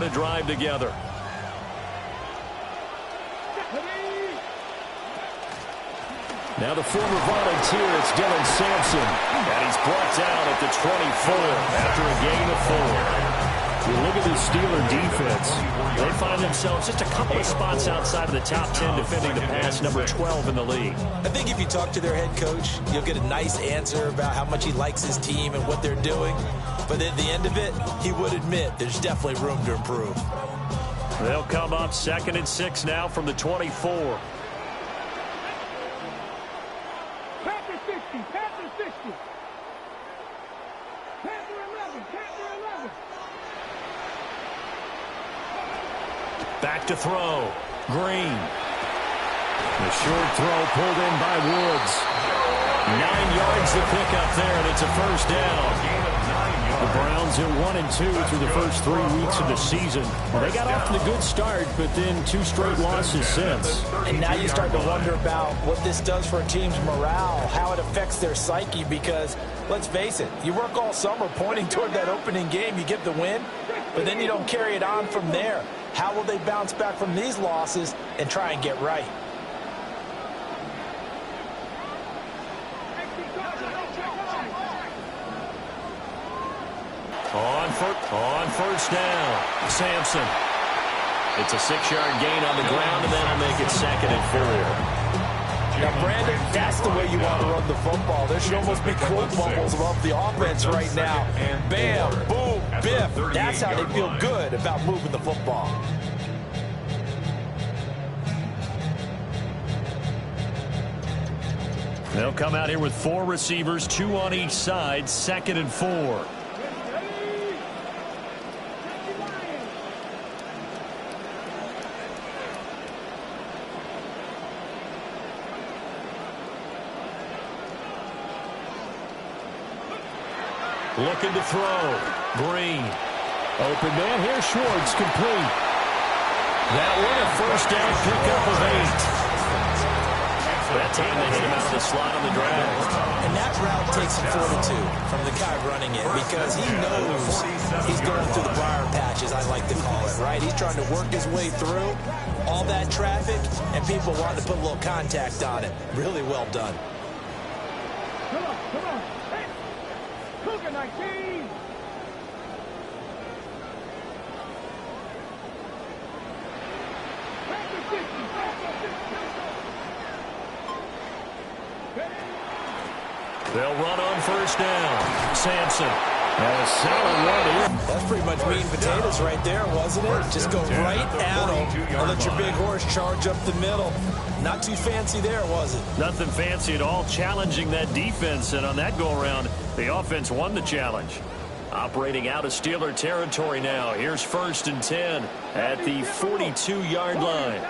put a drive together. Now the former volunteer, it's Dylan Sampson. And he's brought down at the 24 after a gain of 4. You look at the Steeler defense. They find themselves just a couple of spots outside of the top 10 defending the pass, number 12 in the league. I think if you talk to their head coach, you'll get a nice answer about how much he likes his team and what they're doing. But at the end of it, he would admit there's definitely room to improve. They'll come up 2nd and 6 now from the 24. Back to throw. Green. The short throw pulled in by Woods. 9 yards to pick up there, and it's a first down. The Browns are 1-2 through the first 3 weeks of the season. Well, they got off to a good start, but then 2 straight losses since. And now you start to wonder about what this does for a team's morale, how it affects their psyche, because let's face it, you work all summer pointing toward that opening game, you get the win, but then you don't carry it on from there. How will they bounce back from these losses and try and get right? On first down, Sampson. It's a 6-yard gain on the ground, and that'll make it 2nd and 4. Now, Brandon, that's the way you want to run the football. There should almost be quote bubbles above the offense right now. Bam, boom, biff. That's how they feel good about moving the football. They'll come out here with 4 receivers, 2 on each side, 2nd and 4. Looking to throw. Green. Open man here. Schwartz complete. That one a first down pickup of 8. That time they hit him out of the slot on the drag. And that route takes some fortitude from the guy running it, because he knows he's going through the briar patch, as I like to call it, right? He's trying to work his way through all that traffic, and people want to put a little contact on it. Really well done. Come on. Hey, Cougar 19. They'll run on first down. Sampson. And a solid run. That's pretty much meat and potatoes right there, wasn't it? Just go right at them and let your big horse charge up the middle. Not too fancy there, was it? Nothing fancy at all, challenging that defense. And on that go-around, the offense won the challenge. Operating out of Steeler territory now. Here's 1st and 10 at the 42-yard line.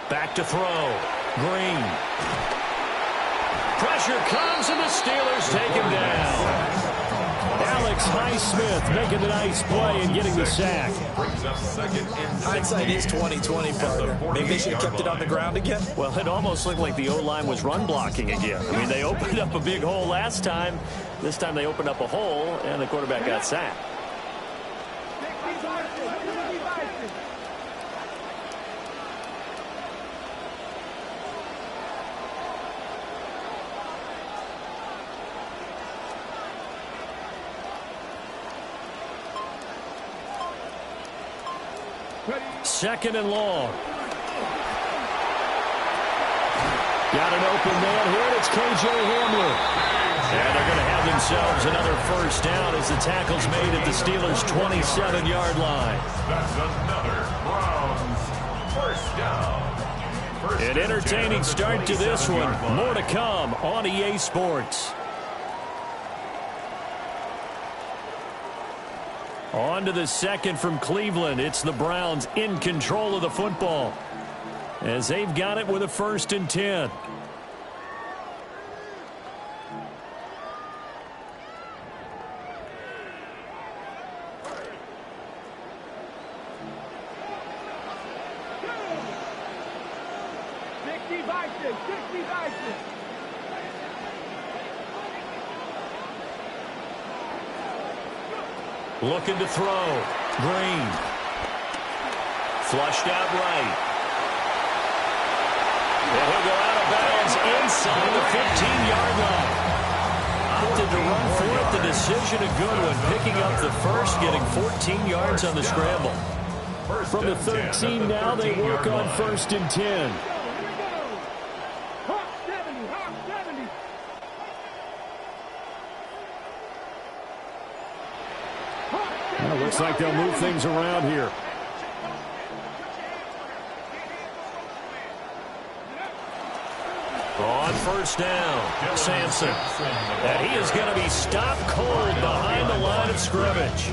Back to throw. Green. Pressure comes, and the Steelers take him down. Alex Highsmith making the nice play and getting the sack. Hindsight is 20/20, partner. Maybe they should have kept it on the ground again. Well, it almost looked like the O-line was run blocking again. I mean, they opened up a big hole last time. This time they opened up a hole, and the quarterback got sacked. Second and long. Got an open man here, and it's K.J. Hamler. And they're going to have themselves another first down as the tackle's made at the Steelers' 27-yard line. That's another Browns first down. An entertaining start to this one. More to come on EA Sports. On to the second from Cleveland. It's the Browns in control of the football as they've got it with a 1st and 10. Looking to throw. Green. Flushed out right. And he'll go out of bounds inside the 15-yard line. Opted to run for it. The decision a good one. Picking up the first, getting 14 yards on the scramble. From the 13 now, they work on 1st and 10. Well, looks like they'll move things around here. On 1st down, Sampson. And he is going to be stopped cold behind the line of scrimmage.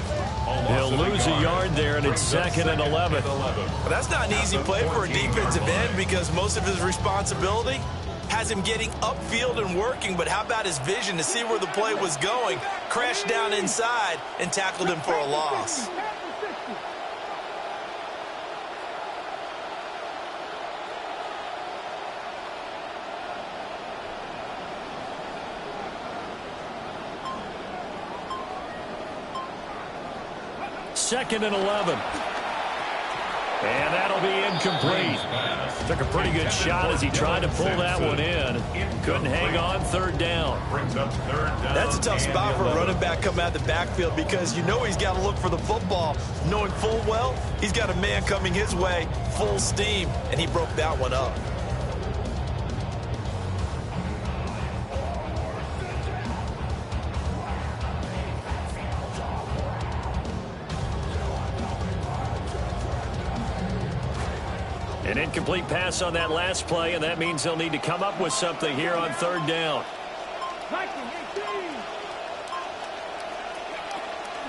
He'll lose a yard there, and it's 2nd and 11. Well, that's not an easy play for a defensive end because most of his responsibility has him getting upfield and working, but how about his vision to see where the play was going, crashed down inside, and tackled him for a loss. Second and 11. And that'll be incomplete. Took a pretty good shot as he tried to pull that one in. Couldn't hang on. 3rd down. That's a tough spot for a running back coming out of the backfield because you know he's got to look for the football, knowing full well he's got a man coming his way full steam, and he broke that one up. An incomplete pass on that last play, and that means they'll need to come up with something here on 3rd down.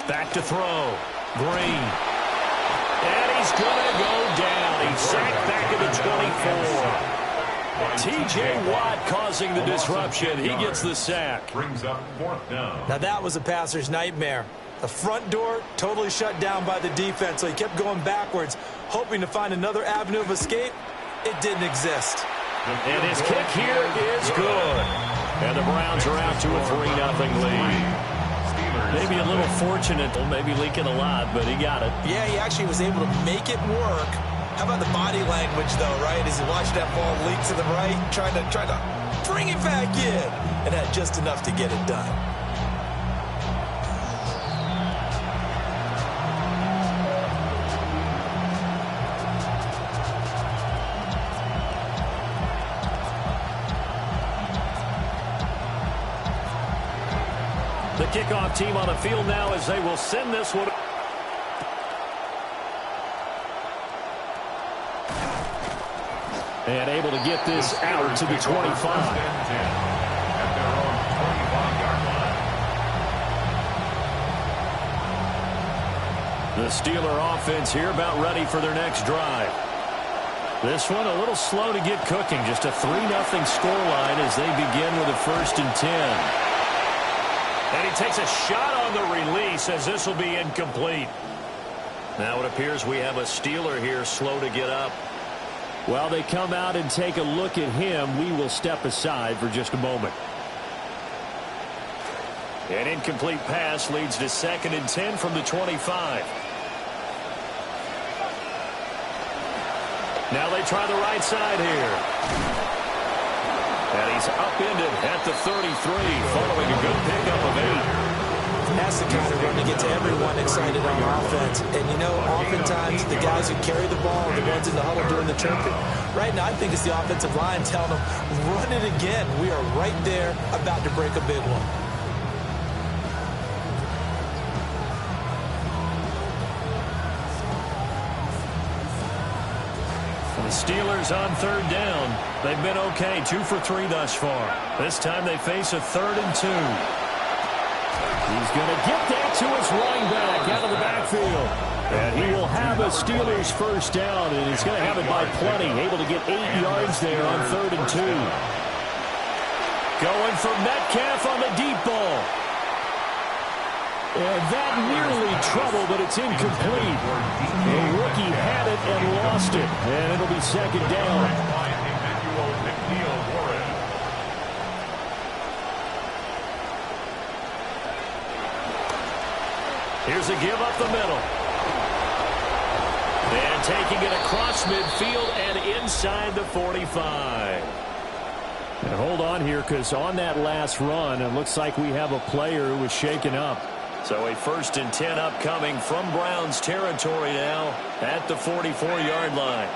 Back to throw. Green. And he's going to go down. He's sacked back at the 24. T.J. Watt causing the disruption. He gets the sack. Brings up 4th down. Now that was a passer's nightmare. The front door totally shut down by the defense, so he kept going backwards, hoping to find another avenue of escape. It didn't exist. And his kick here is good. And the Browns are out to a 3-0 lead. Maybe a little fortunate, maybe leaking a lot, but he got it. Yeah, he actually was able to make it work. How about the body language, though, right? As he watched that ball leak to the right, trying to bring it back in, and had just enough to get it done. The kickoff team on the field now as they will send this one. And able to get this out to the 25. The Steeler offense here about ready for their next drive. This one a little slow to get cooking. Just a 3-0 scoreline as they begin with a 1st and 10. And he takes a shot on the release as this will be incomplete. Now it appears we have a Steeler here slow to get up. While they come out and take a look at him, we will step aside for just a moment. An incomplete pass leads to 2nd and 10 from the 25. Now they try the right side here. And he's upended at the 33 following a good pickup of 8. That's the kind of run to get to everyone excited on offense. And, you know, oftentimes the guys who carry the ball are the ones in the huddle doing the chirping. Right now I think it's the offensive line telling them, run it again. We are right there about to break a big one. The Steelers on 3rd down. They've been okay, 2 for 3 thus far. This time they face a 3rd and 2. He's going to get that to his running back out of the backfield. And he will have a Steelers 1st down, and he's going to have it by plenty. Able to get 8 yards there on 3rd and 2. Going for Metcalf on the deep ball. And that nearly trouble, but it's incomplete. The rookie had it and lost it. And it'll be 2nd down. Here's a give up the middle. And taking it across midfield and inside the 45. And hold on here, because on that last run, it looks like we have a player who was shaken up. So a 1st and 10 upcoming from Browns territory now at the 44-yard line.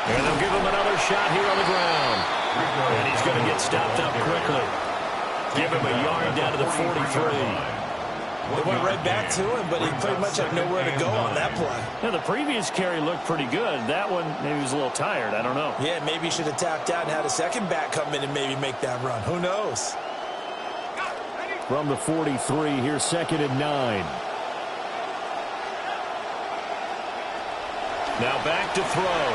And they'll give him another shot here on the ground. And he's going to get stopped up quickly. Give him a yard down to the 43. They went right back to him, but he pretty much had nowhere to go on that play. Now, the previous carry looked pretty good. That one, maybe he was a little tired. I don't know. Yeah, maybe he should have tapped out and had a second back come in and maybe make that run. Who knows? From the 43, here's 2nd and 9. Now back to throw.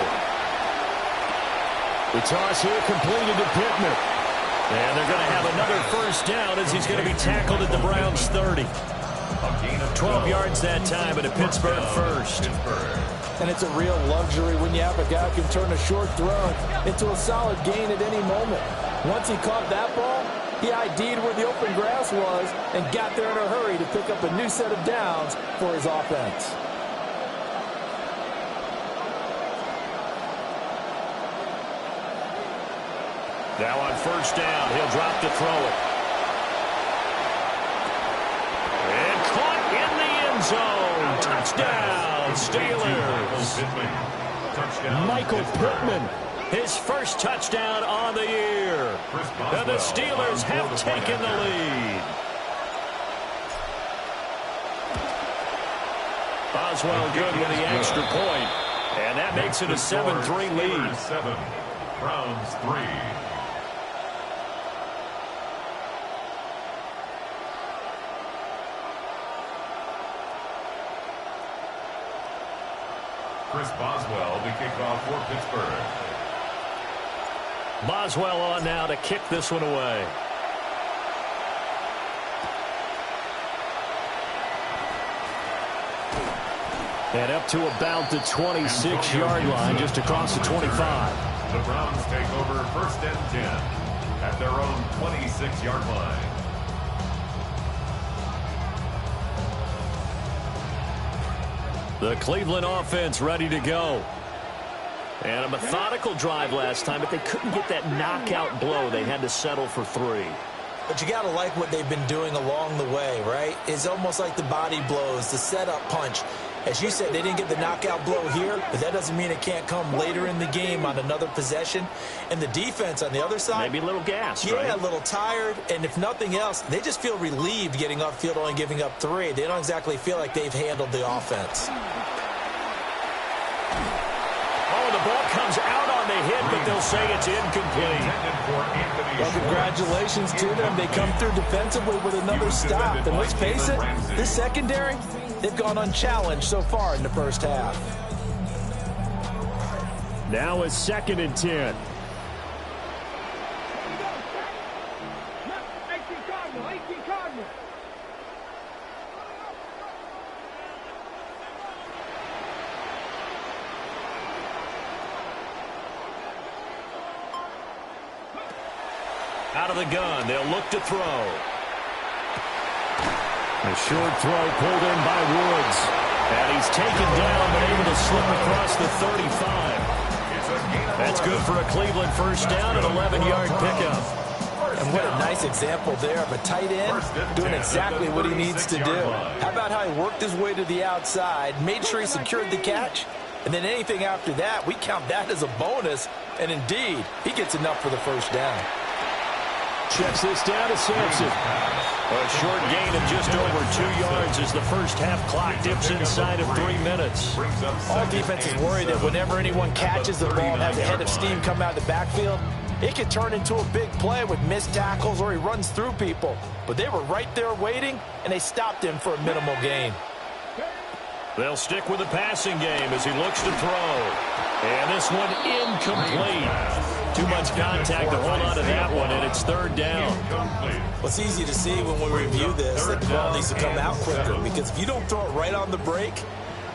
The toss here completed to Pittman. And they're going to have another 1st down as he's going to be tackled at the Browns 30. 12 yards that time at a Pittsburgh 1st. And it's a real luxury when you have a guy who can turn a short throw into a solid gain at any moment. Once he caught that ball, he ID'd where the open grass was and got there in a hurry to pick up a new set of downs for his offense. Now on 1st down, he'll drop to throw it. And caught in the end zone. Touchdown, Steelers. Michael Pittman, his 1st touchdown on the year. And the Steelers have taken the lead. Boswell good with the extra point. And that makes it a 7-3 lead. 7, Browns 3. Chris Boswell, the kickoff for Pittsburgh. Boswell on now to kick this one away. And up to about the 26-yard line, just across the 25. The Browns take over 1st and 10 at their own 26-yard line. The Cleveland offense ready to go. And a methodical drive last time, but they couldn't get that knockout blow. They had to settle for 3. But you got to like what they've been doing along the way, right? It's almost like the body blows, the setup punch. As you said, they didn't get the knockout blow here, but that doesn't mean it can't come later in the game on another possession. And the defense on the other side, maybe a little gassed, yeah, right? a little tired. And if nothing else, they just feel relieved getting upfield, only giving up 3. They don't exactly feel like they've handled the offense. Oh, the ball comes out on the hit, but they'll say it's incomplete. Well, congratulations to them. They come through defensively with another stop. And let's face it, this secondary, they've gone unchallenged so far in the 1st half. Now it's 2nd and 10. Out of the gun, they'll look to throw. A short throw pulled in by Woods. And he's taken down, but able to slip across the 35. That's good for a Cleveland 1st down, an 11-yard pickup. And what a nice example there of a tight end doing exactly what he needs to do. How about how he worked his way to the outside, made sure he secured the catch, and then anything after that, we count that as a bonus. And indeed, he gets enough for the 1st down. Checks this down to Sampson. A short gain of just over 2 yards as the 1st half clock dips inside of 3 minutes. All defenses worry that whenever anyone catches the ball and has a head of steam come out of the backfield, it can turn into a big play with missed tackles or he runs through people. But they were right there waiting, and they stopped him for a minimal gain. They'll stick with the passing game as he looks to throw. And this one incomplete. Too much contact to hold on to that one, and it's 3rd down. Well, it's easy to see when we review this that the ball needs to come out quicker, because if you don't throw it right on the break,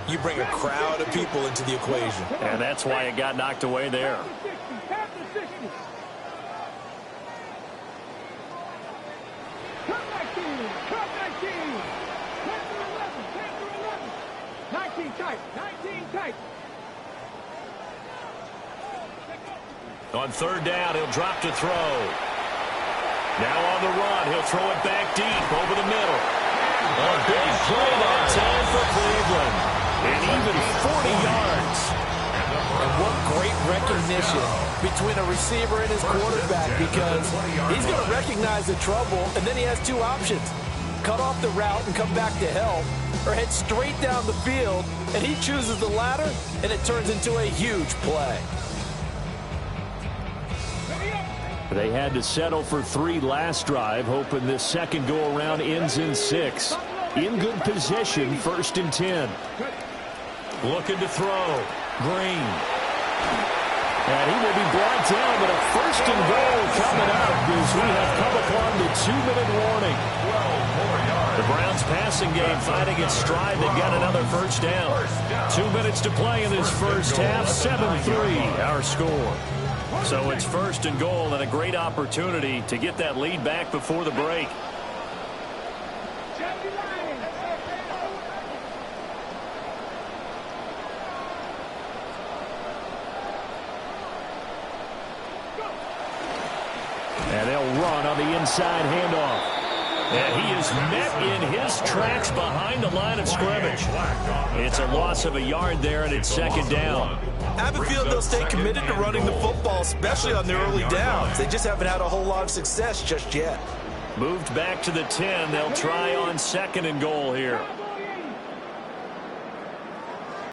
you bring a crowd of people into the equation. And that's why it got knocked away there. On third down, he'll drop to throw. Now on the run, he'll throw it back deep over the middle. A big play that time for Cleveland. And even 40 yards. And what great recognition between a receiver and his quarterback, because he's going to recognize the trouble, and then he has two options. Cut off the route and come back to help, or head straight down the field, and he chooses the latter, and it turns into a huge play. They had to settle for 3 last drive, hoping this second go-around ends in 6. In good position, 1st and 10. Looking to throw. Green. And he will be brought down, but a 1st and goal coming up as we have come upon the 2-minute warning. The Browns passing game finding its stride. They've got another 1st down. 2 minutes to play in this first half. 7-3 our score. So it's 1st and goal and a great opportunity to get that lead back before the break. And they'll run on the inside handoff. And he is met in his tracks behind the line of scrimmage. It's a loss of a yard there, and it's 2nd down. I have a feeling they'll stay committed to running the football, especially on the early downs. They just haven't had a whole lot of success just yet. Moved back to the 10. They'll try on 2nd and goal here.